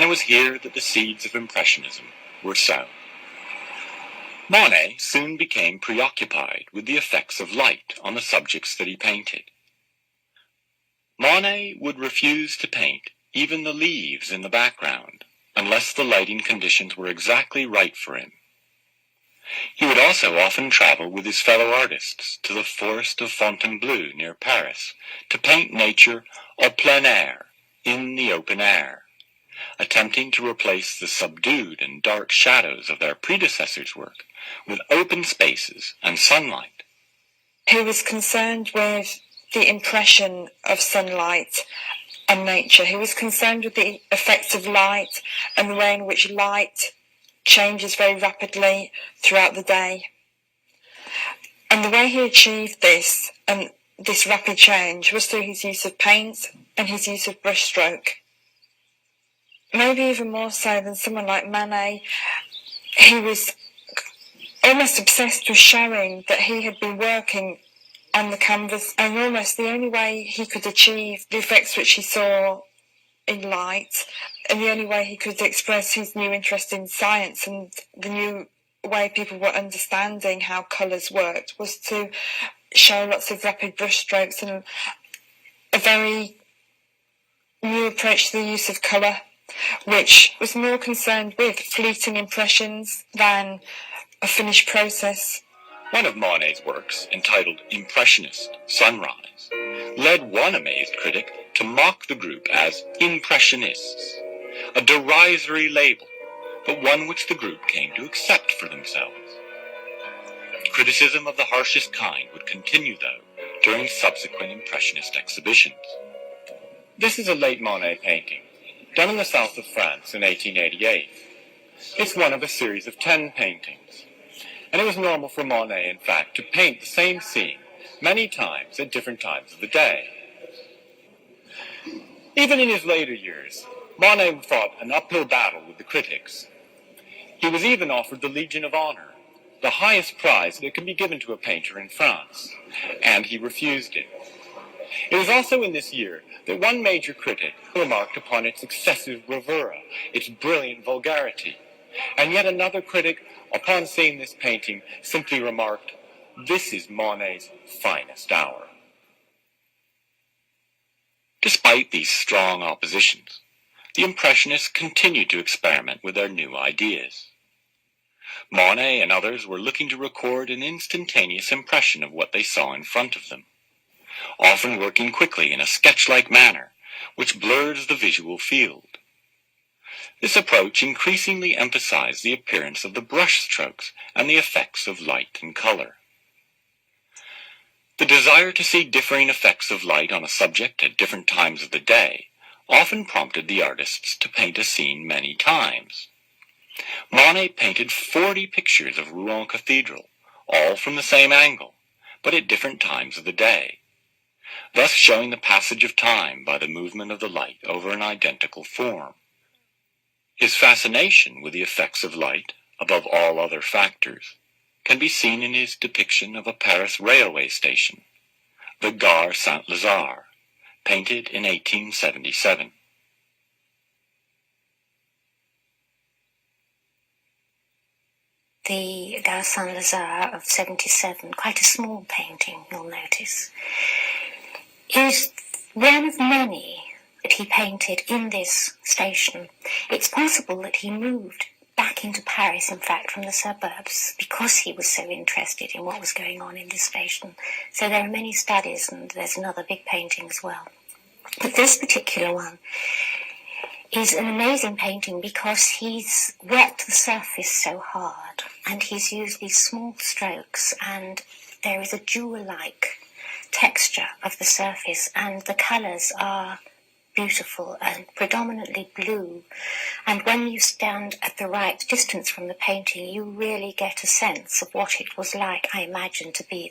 it was here that the seeds of Impressionism were sown. Monet soon became preoccupied with the effects of light on the subjects that he painted. Monet would refuse to paint even the leaves in the background unless the lighting conditions were exactly right for him. He would also often travel with his fellow artists to the forest of Fontainebleau near Paris to paint nature au plein air, in the open air, attempting to replace the subdued and dark shadows of their predecessors' work with open spaces and sunlight. He was concerned with the impression of sunlight on nature. He was concerned with the effects of light and the way in which light changes very rapidly throughout the day. And the way he achieved this, and this rapid change, was through his use of paint and his use of brushstroke. Maybe even more so than someone like Monet, he was almost obsessed with showing that he had been working on the canvas, and almost the only way he could achieve the effects which he saw in light, and the only way he could express his new interest in science and the new way people were understanding how colours worked, was to show lots of rapid brushstrokes and a very new approach to the use of colour, which was more concerned with fleeting impressions than a finished process. One of Monet's works, entitled Impressionist, Sunrise, led one amazed critic to mock the group as Impressionists, a derisory label, but one which the group came to accept for themselves. Criticism of the harshest kind would continue, though, during subsequent Impressionist exhibitions. This is a late Monet painting, done in the south of France in 1888. It's one of a series of 10 paintings, and it was normal for Monet, in fact, to paint the same scene many times at different times of the day. Even in his later years, Monet fought an uphill battle with the critics. He was even offered the Legion of Honor, the highest prize that could be given to a painter in France, and he refused it. It was also in this year that one major critic remarked upon its excessive bravura, its brilliant vulgarity, and yet another critic, upon seeing this painting, simply remarked, "This is Monet's finest hour." Despite these strong oppositions, the Impressionists continued to experiment with their new ideas. Monet and others were looking to record an instantaneous impression of what they saw in front of them, often working quickly in a sketch-like manner, which blurs the visual field. This approach increasingly emphasized the appearance of the brush strokes and the effects of light and color. The desire to see differing effects of light on a subject at different times of the day often prompted the artists to paint a scene many times. Monet painted 40 pictures of Rouen Cathedral, all from the same angle, but at different times of the day, thus showing the passage of time by the movement of the light over an identical form. His fascination with the effects of light, above all other factors, can be seen in his depiction of a Paris railway station, the Gare Saint-Lazare, painted in 1877. The Gare Saint-Lazare of 77, quite a small painting, you'll notice, is one of many that he painted in this station. It's possible that he moved back into Paris, in fact, from the suburbs, because he was so interested in what was going on in this station. So there are many studies, and there's another big painting as well. But this particular one is an amazing painting because he's worked the surface so hard, and he's used these small strokes, and there is a jewel-like texture of the surface, and the colours are beautiful and predominantly blue, and when you stand at the right distance from the painting, you really get a sense of what it was like, I imagine, to be